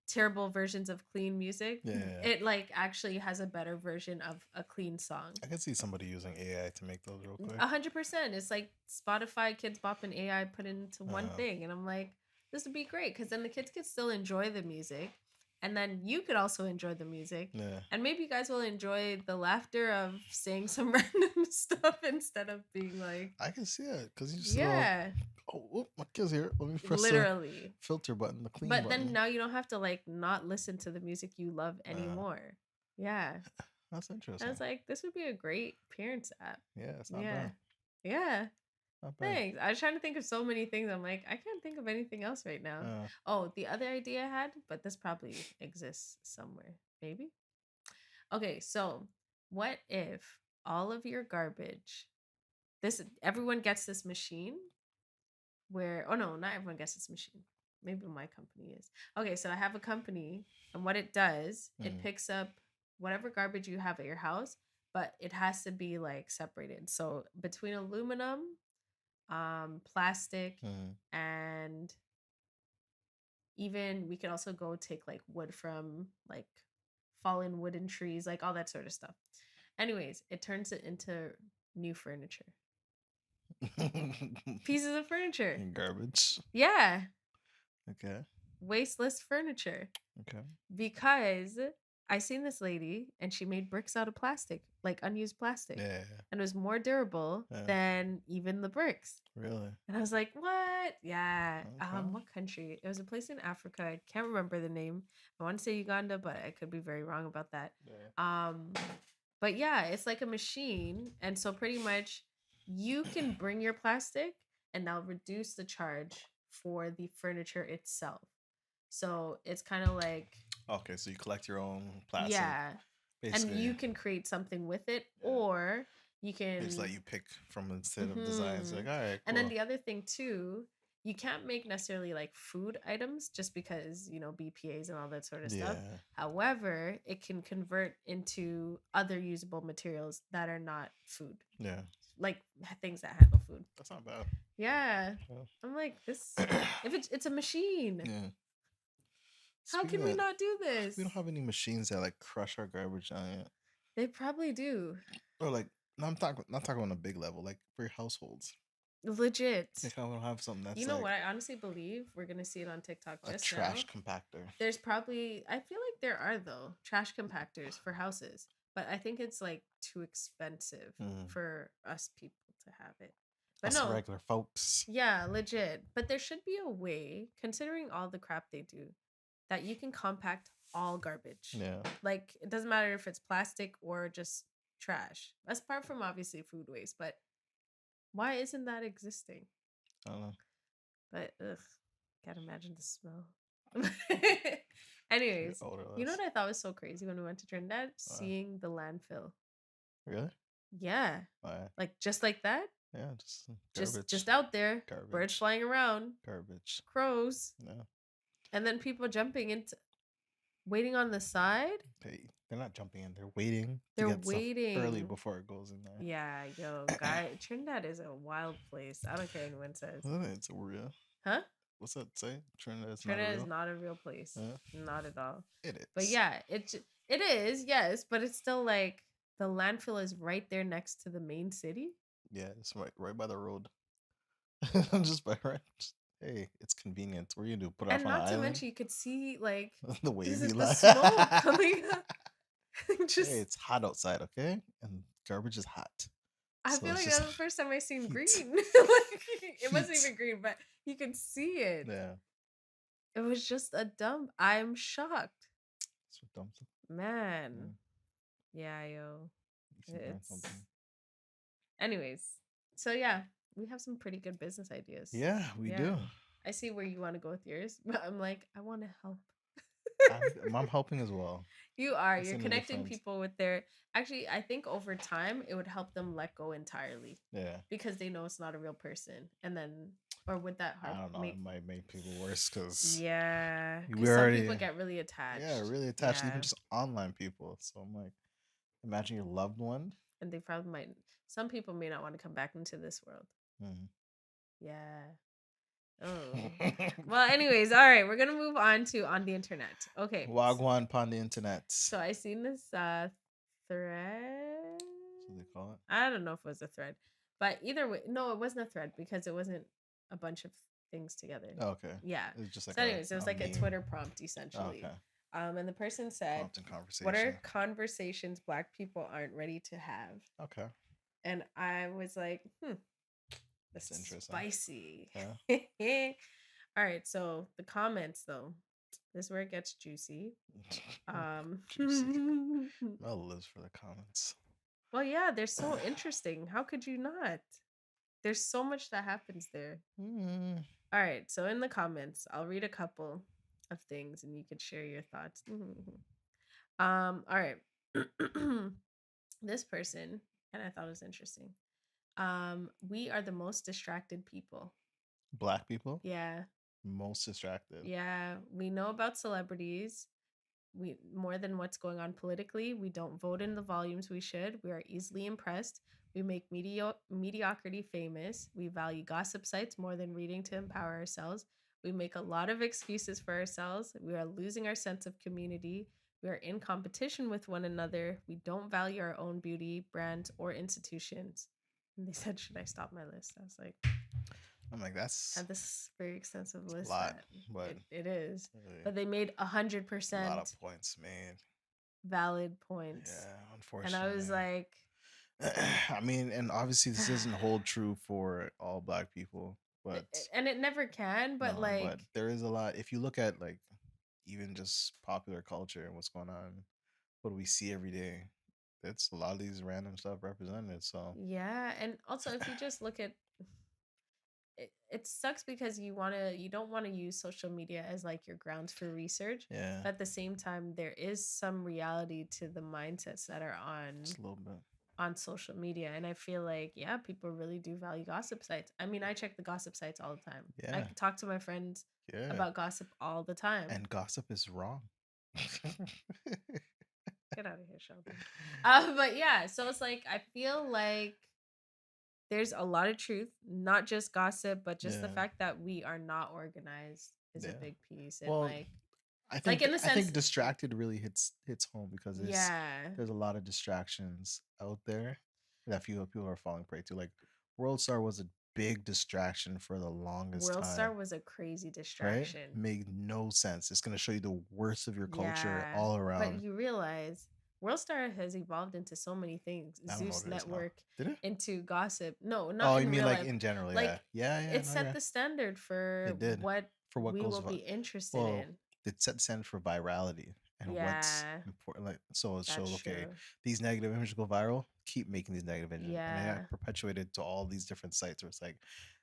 terrible versions of clean music. Yeah. It like actually has a better version of a clean song. I can see somebody using AI to make those real quick. 100%. It's like Spotify, Kids Bop, and AI put into one thing. And I'm like, this would be great because then the kids could still enjoy the music. And then you could also enjoy the music. Yeah. And maybe you guys will enjoy the laughter of saying some random stuff instead of being like, I can see it because you just yeah, oh, my kid's here. Let me press the literally. filter button, the clean But button. then now you don't have to like not listen to the music you love anymore. Yeah. That's interesting. I was like, this would be a great parents app. Yeah, it's not Yeah. bad. Yeah. Not bad. Thanks. I was trying to think of so many things. I'm like, I can't think of anything else right now. Oh, the other idea I had, but this probably exists somewhere. Maybe. Okay, so what if all of your garbage, everyone gets this machine where, oh no, not everyone gets this machine. Maybe my company is. Okay, so I have a company, and what it does, it picks up whatever garbage you have at your house, but it has to be like separated. So between aluminum, plastic, and even we could also go take like wood from like fallen wooden trees, like all that sort of stuff. Anyways, it turns it into new furniture. Pieces of furniture. And garbage. Yeah. Okay. Wasteless furniture. Okay. Because I seen this lady and she made bricks out of plastic, like unused plastic. Yeah. And it was more durable than even the bricks. Really? And I was like, what? Yeah. Okay. What country? It was a place in Africa. I can't remember the name. I want to say Uganda, but I could be very wrong about that. Yeah. But yeah, it's like a machine. And so pretty much you can bring your plastic and they'll reduce the charge for the furniture itself. So it's kind of like, okay, so you collect your own plastic. yeah, Basically. and you can create something with it, or You It's can like you pick from instead of designs. hmm Like, all right, And then cool. the other thing too, you can't make necessarily like food items just because, BPAs and all that sort of stuff. Yeah, However, it can convert into other usable materials that are not food, yeah. like things that handle food. That's not bad. Yeah. Yeah. I'm like, this, if it's a machine, Yeah. how Speaking can of we that, not do we don't this? have any machines that like crush our garbage down yet. They probably do. Or like, no, I'm talking not talking on a big level, like for your households. Legit. Like I don't have something You that's know like what? I honestly believe we're gonna see it on TikTok a just trash now. compactor. There's probably, I feel like there are though trash compactors for houses, but I think it's like too expensive Mm. for us people to have it. But Us no, regular folks. yeah, legit. But there should be a way, considering all the crap they do, that you can compact all garbage. Yeah. Like it doesn't matter if it's plastic or just trash. Apart from obviously food waste, but why isn't that existing? I don't know. But ugh, can't imagine the smell. You're Anyways, you know odorless. what I thought was so crazy when we went to Trinidad? Why? Seeing the landfill. Really? Yeah. Why? Like just like that. Yeah, just Just garbage. just out there. Birds Garbage. flying around. Garbage. Crows. No. And then people jumping into waiting on the side. Hey, they're not jumping in. They're waiting to They're get stuff early waiting. before it goes in there. Yeah, yo, guy, Trinidad is a wild place. I don't care what anyone says. It's a real. Huh? What's that say? Trinidad is not a Trinidad is real. not a real place. Yeah, Not at all. it But is. yeah, it is, yes, but it's still like the landfill is right there next to the main city. Yeah, it's right by the road. Just by right. Hey, it's convenient. What are you gonna do? Put it off And on an not to island? mention you could see like The this wavy is the line. smoke coming up. Hey, Just it's hot outside, okay? And garbage is hot. I So feel it's like just that's the first time I seen green. heat. Like it wasn't Heat. even green, but you could see it. Yeah. It was just a dump. I'm shocked. That's what dumps it. Man. Yeah, yo. You should learn It's something. anyways. So yeah, we have some pretty good business ideas. Yeah, we Yeah. do. I see where you want to go with yours, but I'm like, I want to help. I'm helping as well. You are. It's You're in a connecting different. people with their. Actually, I think over time it would help them let go entirely Yeah. because they know it's not a real person, and then or would that I heart don't know. make? It might make people worse because Yeah, we because some already. people get really attached. Yeah, really attached. Yeah, Even just online people. So I'm like, imagine your loved one. and they probably might. Some people may not want to come back into this world. Mm. Yeah. Oh. Well, anyways, all right, we're gonna move on to on the internet. Okay. Wagwan upon the internet. So I seen this thread. So they call it. I don't know if it was a thread, but either way, no, it wasn't a thread because it wasn't a bunch of things together. Oh, okay. Yeah. It was just like So, anyways, it was like a meme. Twitter prompt Oh, essentially. okay. And the person said, Prompt and conversation. "What are conversations Black people aren't ready to have?" Okay. And I was like, That's this is interesting. spicy. Yeah. All right, so the comments though, this is where it gets juicy. Juicy. Mel lives for the comments. Well, yeah, they're so interesting. How could you not? There's so much that happens there. Mm. All right, so in the comments, I'll read a couple of things and you could share your thoughts. All right. This person, and I thought it was interesting. We are the most distracted people. Black people? Yeah. Most distracted. Yeah. We know about celebrities. We more than what's going on politically. We don't vote in the volumes we should. We are easily impressed. We make mediocrity famous. We value gossip sites more than reading to empower ourselves. We make a lot of excuses for ourselves. We are losing our sense of community. We are in competition with one another. We don't value our own beauty, brands, or institutions. And they said, should I stop my list? I was like, I'm like, that's had this very extensive list. a lot, but it is. really, But they made a 100% lot of points made. valid points. Yeah, And unfortunately. I was like, I mean, and obviously this doesn't hold true for all Black people, but and it never can, but no, like, but there is a lot. If you look at like even just popular culture and what's going on, what do we see every day? It's a lot of these random stuff represented. So yeah. And also, if you just look at it sucks because you don't want to use social media as like your grounds for research. yeah, But at the same time, there is some reality to the mindsets that are on just a little bit. on social media. And I feel like, yeah, people really do value gossip sites. I mean, I check the gossip sites all the time. I Yeah, could talk to my friends yeah. about gossip all the time. And gossip is wrong. Get out of here, Sheldon. But yeah, so it's like I feel like there's a lot of truth, not just gossip, but just the Yeah, fact that we are not organized is a yeah. big piece. And Well, like in the I think sense, distracted really hits home because yeah, there's a lot of distractions out there that few people are falling prey to. Like World Star was a big distraction for the longest World Star time, was a crazy right? distraction. Made no sense. It's gonna show you the worst of your culture Yeah. all But around. you realize World Star has evolved into so many things. I don't know what Zeus it is now. Network Did it? into gossip. No, not Oh, you in mean real like life. in general? Yeah, Like yeah, yeah. it No, set yeah. the standard for It did what for what we goes. will be interested Well, in. it set the standard for virality and what's Yeah, important. Like, so it that's shows, okay, true. these negative images go viral. Keep making these negative images, and then Yeah. that perpetuated to all these different sites where it's like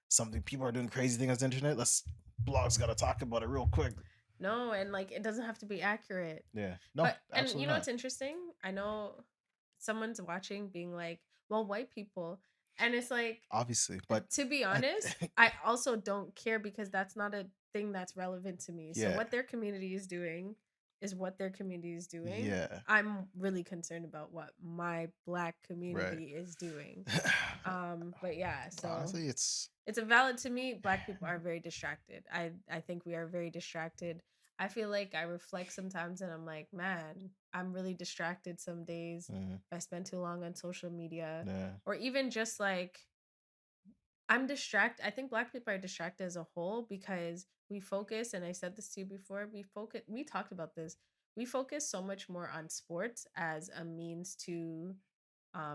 something people are doing crazy things on the internet. Let's blogs got to talk about it real quick. No, and like it doesn't have to be accurate. Yeah, no, But and you absolutely know not. what's interesting? I know someone's watching being like, "Well, white people." And it's like Obviously, but to be I, honest, I also don't care because that's not a thing that's relevant to me. So yeah, what their community is doing is what their community is doing. yeah, I'm really concerned about what my black right. community is doing. But yeah, so Honestly, it's it's a valid to me. Black people are very distracted. I think we are very distracted. I feel like I reflect sometimes and I'm like, man, I'm really distracted some days. mm, If I spend too long on social media yeah, or even just like I'm distracted. I think black people are distracted as a whole because we focus, and I said this to you before, we talked about this. We focus so much more on sports as a means to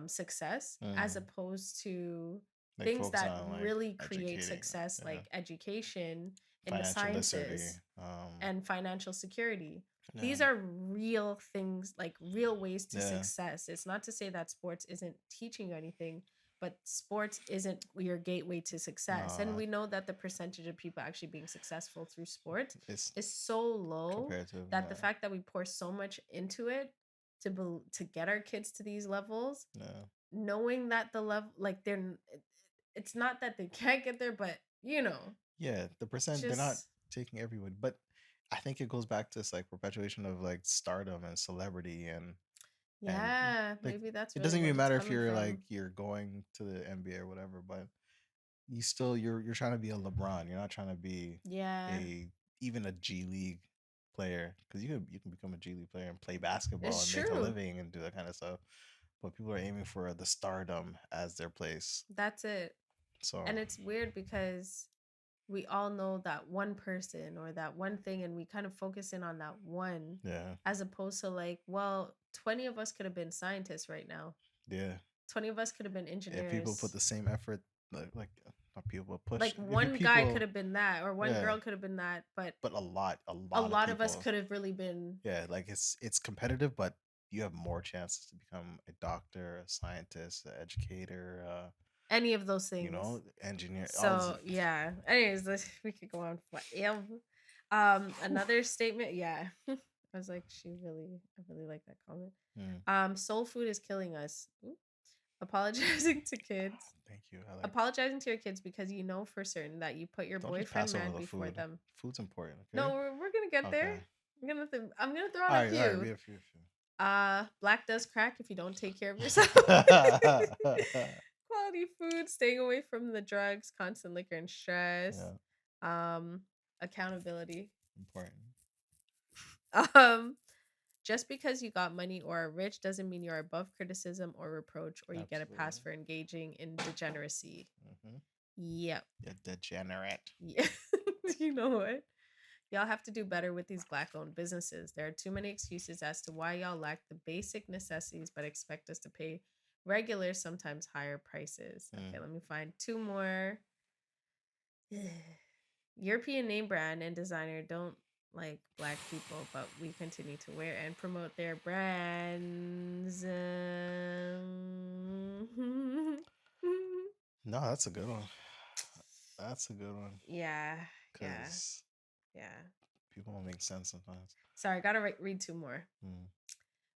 success as mm, opposed to like things focus that on like really create educating, success yeah, like education in the financial literacy, sciences and financial security. yeah, These are real things, like real ways to yeah. success. It's not to say that sports isn't teaching you anything, but sports isn't your gateway to success. And No, we know that the percentage of people actually being successful through sports it's is so low comparative. that the Yeah, fact that we pour so much into it to get our kids to these levels, yeah, knowing that the level like it's not that they can't get there, but yeah. The percent they're not just taking everyone, but I think it goes back to this like perpetuation of like stardom and celebrity and yeah, like maybe that's it really doesn't what even it's matter if coming you're like from. you're going to the NBA or whatever, but you're trying to be a LeBron. You're not trying to be Yeah, a even a G League player because you can become a G League player and play basketball it's and make a true. living and do that kind of stuff. But people are aiming for the stardom as their place. That's it. So And it's weird because we all know that one person or that one thing and we kind of focus in on that one yeah, as opposed to like, well, 20 of us could have been scientists right now. yeah. 20 of us could have been If people put engineers. the same effort, like not people but push Like if one guy could people, have been that or one yeah. girl could have been that, but But a a lot of lot of us people, could have really been yeah. Like it's competitive, but you have more chances to become a doctor, a scientist, an educator, any of those things. engineer. All this, So yeah. Anyways, we could go on forever. Another statement, yeah. I was like, I really like that comment. mm, Soul food is killing us. Ooh. Apologizing to kids. thank you. I like. Apologizing to your kids because you know for certain that you put your Don't just boyfriend pass over man the before food. them. Food's important. No, Okay. we're gonna get there. Okay. I'm gonna throw on All a right. All right. few. Be a few. Black does crack if you don't take care of yourself. Quality food, staying away from the drugs, constant liquor and stress. Yeah. Um, accountability. Important. Um, just because you got money or are rich doesn't mean you're above criticism or reproach or you get a pass Absolutely. for engaging in degeneracy. Mm-hmm. Yep. The degenerate. Yeah. You know what? Y'all have to do better with these black owned businesses. There are too many excuses as to why y'all lack the basic necessities but expect us to pay regular, sometimes higher prices. Mm. Okay, let me find two more. European name brand and designer don't like black people, but we continue to wear and promote their brands. No, that's a good one. That's a good one. Yeah, yeah, Because yeah. people don't make sense sometimes. Sorry, I gotta read two more. Mm.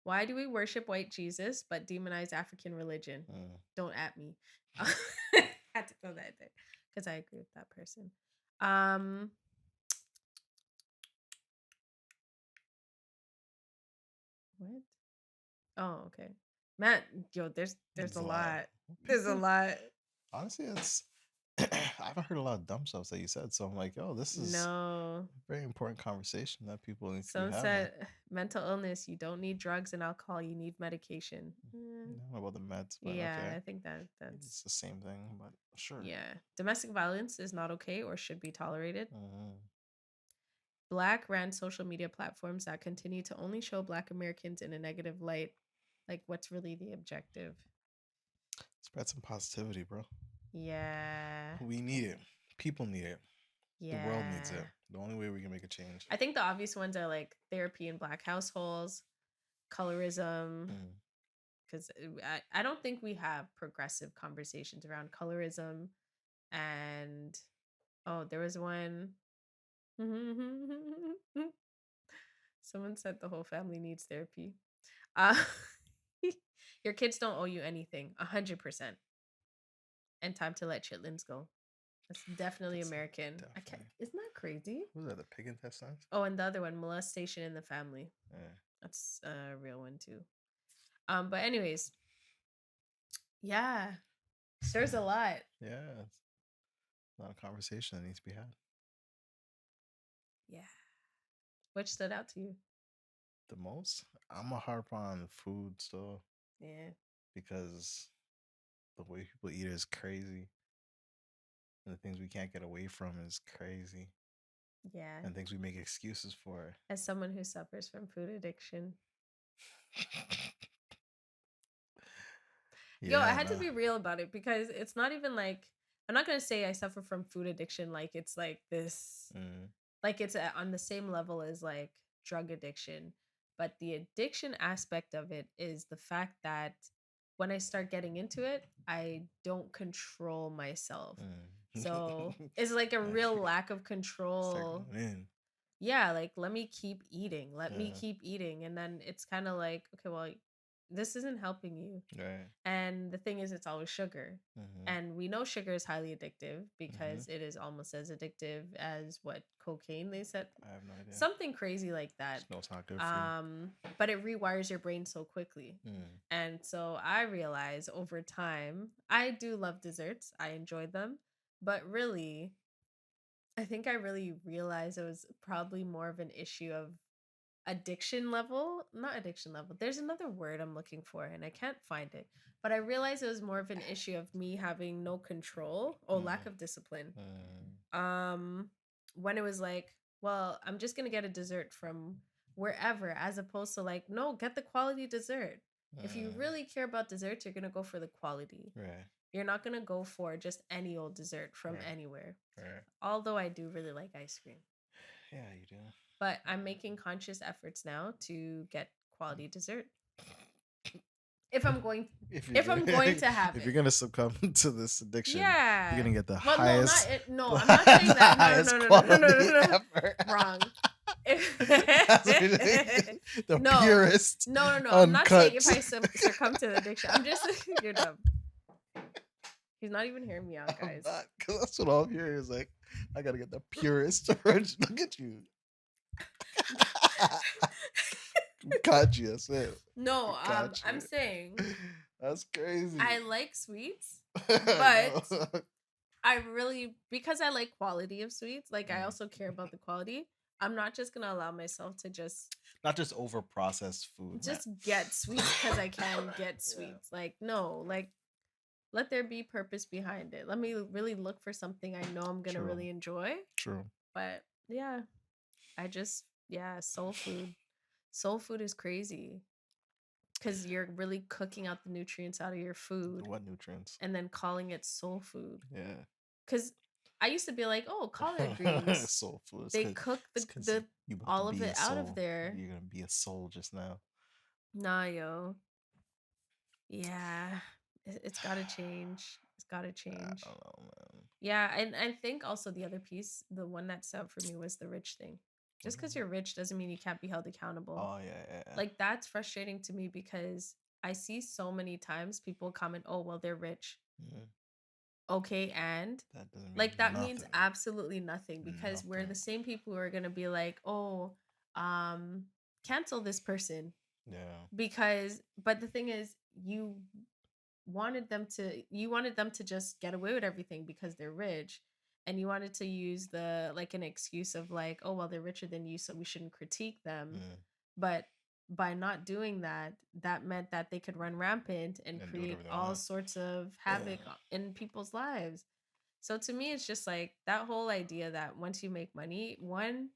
Why do we worship white Jesus but demonize African religion? Mm. Don't at me. Had to throw that in there because I agree with that person. Um, what? Oh, okay. Matt, yo, there's It's a a lot. lot. There's a People, lot. honestly, it's. I haven't heard a lot of dumb stuff that you said, so I'm like, oh, this is No. a very important conversation that people need to be Some having. said mental illness, you don't need drugs and alcohol, you need medication. I don't know about the meds, but Yeah, okay, I think that's it's the same thing, but sure. yeah. Domestic violence is not okay or should be tolerated. Mm-hmm. Black ran social media platforms that continue to only show Black Americans in a negative light. Like, what's really the objective? Spread some positivity, bro. Yeah. We need it. People need it. The world needs Yeah. it. The only way we can make a change. I think the obvious ones are like therapy in Black households, colorism, Mm. because I don't think we have progressive conversations around colorism. And oh, there was one. Someone said the whole family needs therapy. Uh, your kids don't owe you anything, 100%. And time to let chitlins go. That's definitely That's American. I can't. definitely. Isn't that crazy? What was that? The pig intestines? Oh, and the other one, molestation in the family. Yeah. That's a real one too. But anyways, yeah, there's a lot. Yeah. It's a lot of conversation that needs to be had. Yeah. Which stood out to you? The most? I'm a harp on food still Yeah. because the way people eat is crazy. And the things we can't get away from is crazy. Yeah. And things we make excuses for. As someone who suffers from food addiction. Yeah, Yo, I had to nah. be real about it because it's not even like I'm not gonna say I suffer from food addiction like it's like this Mm. like it's on the same level as like drug addiction, but the addiction aspect of it is the fact that when I start getting into it, I don't control myself. So Mm. it's like a real lack of Start control. going in. Yeah, like let me keep eating, let me Yeah. keep eating, and then it's kind of like, okay, well, this isn't helping you. Right. And the thing is, it's always sugar. Mm-hmm. And we know sugar is highly addictive Mm-hmm. because it is almost as addictive as what cocaine they said. I have no idea. Something crazy like that. Just know it's not good for you. But it rewires your brain so quickly. Mm. And so I realize over time, I do love desserts. I enjoy them. But really, I think I really realized it was probably more of an issue of addiction level. Not addiction level, there's another word I'm looking for and I can't find it, but I realized it was more of an issue of me having no control or lack of discipline. um when it was like, well, I'm just gonna get a dessert from wherever, as opposed to like, no, get the quality dessert. If you really care about desserts, you're gonna go for the quality. Right. You're not gonna go for just any old dessert from Right. anywhere. Right. Although I do really like ice cream, Yeah, you do. but I'm making conscious efforts now to get quality dessert. If I'm going if I'm going to have if it. you're gonna succumb to this addiction, Yeah. you're gonna get the Well, highest. no, I'm not saying the that. highest No. quality ever. Wrong. That's what you're saying. The No. purest. No. I'm not saying if I uncut. succumb to the addiction. I'm just you're dumb. He's not even hearing me out, I'm guys. not, because that's what all I'm hearing is like, I gotta get the purest original. Look at you. Got you, that's it. No, Got I'm you. saying That's crazy. I like sweets, I but know. I really, because I like quality of sweets, like I Mm. also care about the quality. I'm not just gonna allow myself to just Not just over processed food. just man. get sweets because I can get sweets. Like, no, like let there be purpose behind it. Let me really look for something I know I'm gonna True. really enjoy. True. But yeah, soul food. Soul food is crazy because you're really cooking out the nutrients out of your food What nutrients? and then calling it soul food. Yeah. Because I used to be like, oh, collard greens. Soul food. They cook the you about all to of be it a out of soul. there. You're gonna be a soul just now. Nah, yo. Yeah. It's gotta change. It's gotta change. I don't know, man. Yeah, and I think also the other piece, the one that stood out for me was the rich thing. Just because you're rich doesn't mean you can't be held accountable. Oh yeah, yeah. Like, that's frustrating to me because I see so many times people comment, oh, well, they're rich. Mm. Okay, and That doesn't mean like that means nothing. absolutely nothing because we're the Nothing. same people who are gonna be like, oh, um, cancel this person Yeah. because but the thing is you wanted them to just get away with everything because they're rich and you wanted to use the like an excuse of like, oh well, they're richer than you, so we shouldn't critique them. Mm. But by not doing that, that meant that they could run rampant and And do create whatever they all want. sorts of havoc in people's lives. So to me, it's just like that whole idea that once you make money, one,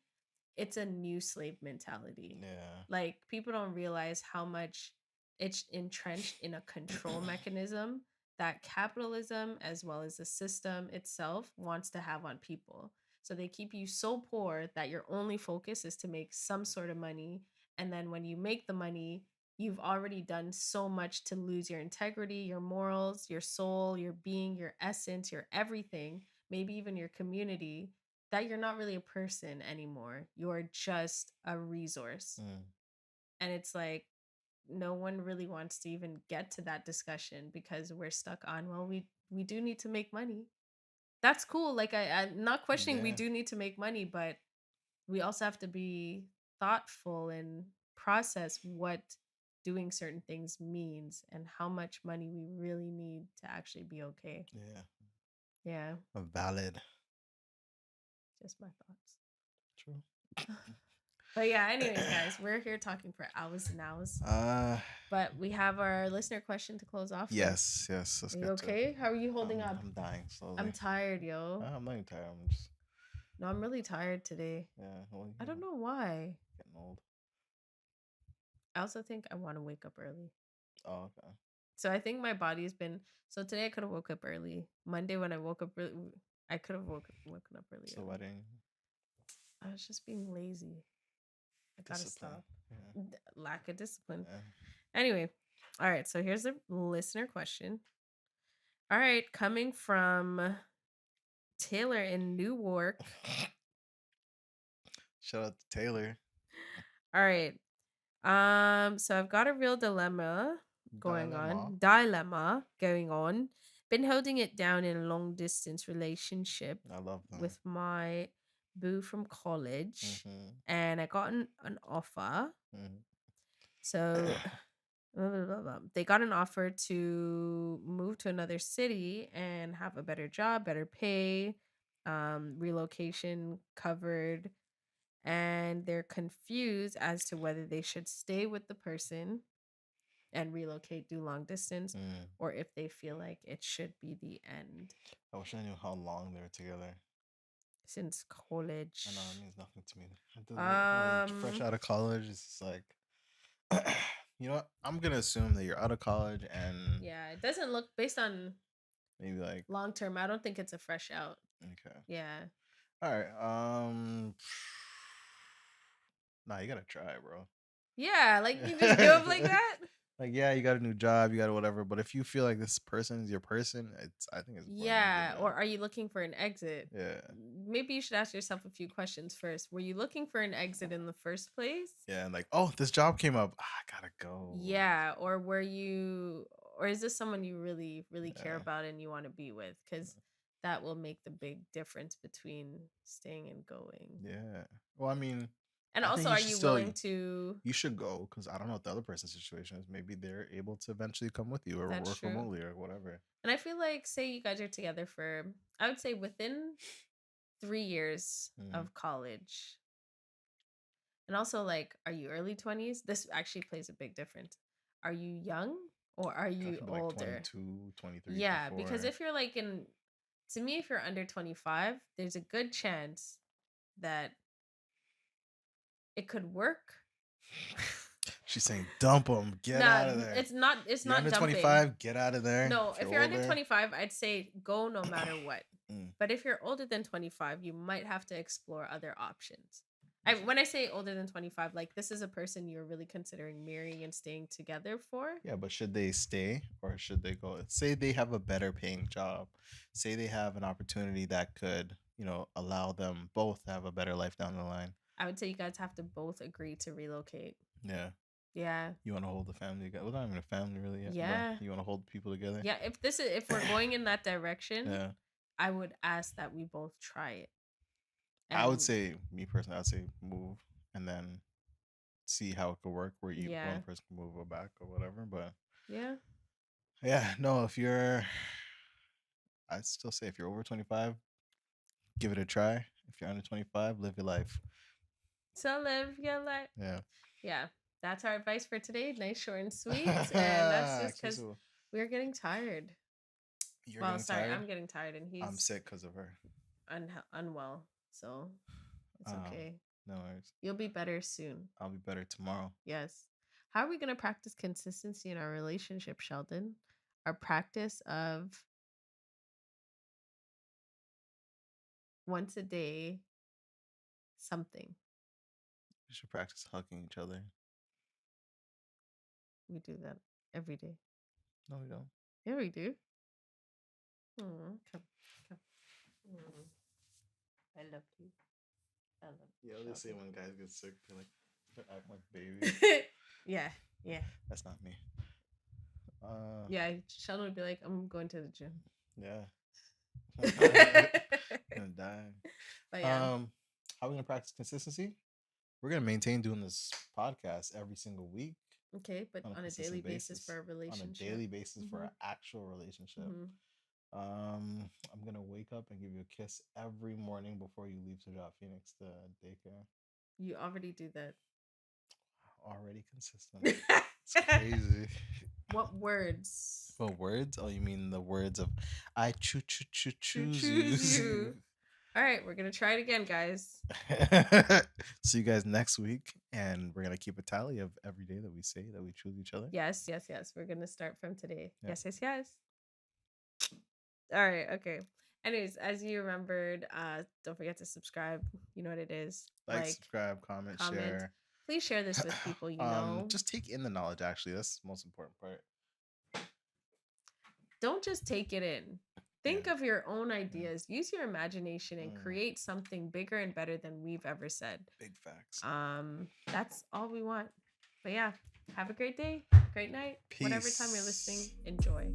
it's a new slave mentality. Yeah. Like people don't realize how much it's entrenched in a control mechanism that capitalism as well as the system itself wants to have on people. So they keep you so poor that your only focus is to make some sort of money. And then when you make the money, you've already done so much to lose your integrity, your morals, your soul, your being, your essence, your everything, maybe even your community, that you're not really a person anymore. You're just a resource. Mm. And it's like no one really wants to even get to that discussion because we're stuck on, well, we do need to make money. That's cool. Like I'm not questioning we Yeah. do need to make money, but we also have to be thoughtful and process what doing certain things means and how much money we really need to actually be okay. Yeah. Yeah, Valid. just my thoughts. True. But yeah, anyways, guys, we're here talking for hours and hours. Uh But we have our listener question to close off with. yes, yes. Let's Are you get to it. okay? How are you holding up? I'm dying slowly. I'm tired, yo. I'm not even tired. I'm just No, I'm really tired today. yeah. Well, I don't know why. getting old. I also think I want to wake up early. Oh, okay. So I think my body's been. So today I could have woke up early. Monday when I woke up early, I could have woken up earlier. So wedding I was just being lazy. I gotta discipline. stop. Yeah. Lack of discipline. Yeah. Anyway, all right. So here's a listener question. All right, coming from Taylor in Newark. Shout out to Taylor. All right. So I've got a real dilemma going Dilemma. on. Dilemma going on. Been holding it down in a long distance relationship I love them. with my boo from college. Mm-hmm. And I got an offer. Mm-hmm. So they got an offer to move to another city and have a better job, better pay, relocation covered, and they're confused as to whether they should stay with the person and relocate, do long distance, Mm. or if they feel like it should be the end. I wish I knew how long they were together. Since college. I know it means nothing to me. It doesn't, fresh out of college, it's just like, you know what? I'm gonna assume that you're out of college and yeah, it doesn't look based on maybe like long term. I don't think it's a fresh out. okay. Yeah. All right. Nah, you gotta try, bro. Yeah, like you just give up like that. Like, yeah, you got a new job, you got whatever. But if you feel like this person is your person, I think it's important to Yeah, do or that. are you looking for an exit? Yeah. Maybe you should ask yourself a few questions first. Were you looking for an exit in the first place? Yeah, and like, oh, this job came up. I gotta go. Yeah, or were you or is this someone you really really care Yeah. about and you want to be with, cuz that will make the big difference between staying and going. Yeah. Well, I mean, And I think also, you are should you still willing to you should go because I don't know what the other person's situation is. Maybe they're able to eventually come with you or That's work true. remotely or whatever. And I feel like say you guys are together for I would say within 3 years Mm. of college. And also, like, are you early 20s? This actually plays a big difference. Are you young or are I you should be like older? 22, 23, Yeah, because 24. if you're like in, to me, if you're under 25, there's a good chance that it could work. She's saying, dump them, get out of there. It's not. It's You're not under dumping. 25, get out of there. No, if you're under older, 25, I'd say go no matter what. Mm. But if you're older than 25, you might have to explore other options. When I say older than 25, like this is a person you're really considering marrying and staying together for. Yeah, but should they stay or should they go? Say they have a better paying job. Say they have an opportunity that could, allow them both to have a better life down the line. I would say you guys have to both agree to relocate. Yeah. Yeah. You want to hold the family together. Well, not even a family really yet, but Yeah. you want to hold people together. Yeah. If we're going in that direction, Yeah. I would ask that we both try it. I would And say, me personally, I'd say move and then see how it could work where you yeah. one person can move it back or whatever. But Yeah. yeah, no, if you're, I'd still say if you're over 25, give it a try. If you're under 25, live your life. So live your life. Yeah. Yeah. That's our advice for today. Nice, short, and sweet. And that's just because Kizu, we're getting tired. you're Well, getting sorry, tired. I'm getting tired and I'm he's sick because of her. unwell. So it's okay. No worries. You'll be better soon. I'll be better tomorrow. Yes. How are we going to practice consistency in our relationship, Sheldon? Our practice of once a day something. We should practice hugging each other. We do that every day. No, we don't. Yeah, we do. Come, come. I love you. I love you. Yeah, they say Sheldon. when guys get sick, they act like babies. Yeah, yeah. That's not me. Yeah, Sheldon would be like, I'm going to the gym. Yeah. But Gonna die. yeah. How are we gonna practice consistency? We're gonna maintain doing this podcast every single week Okay, but on a daily consistent basis for a on a relationship. daily basis for Mhm. an actual relationship. Mhm. I'm gonna wake up and give you a kiss every morning before you leave to drop Phoenix to daycare. You already do that. Already consistent. It's crazy. What words? What words? Oh, you mean the words of I choose Choose you. you. All right, we're gonna try it again, guys. See you guys next week, and we're gonna keep a tally of every day that we say that we choose each other. Yes, yes, yes. We're gonna start from today. Yeah. Yes, yes, yes. All right, okay. Anyways, as you remembered, don't forget to subscribe. You know what it is. Like, subscribe, comment, comment. share. Please share this with people you know. Just take in the knowledge. Actually, that's the most important part. Don't just take it in. Think Yeah. of your own ideas. Use your imagination and create something bigger and better than we've ever said. Big facts. That's all we want. But yeah, have a great day, great night, whatever time you're listening. Peace. Enjoy.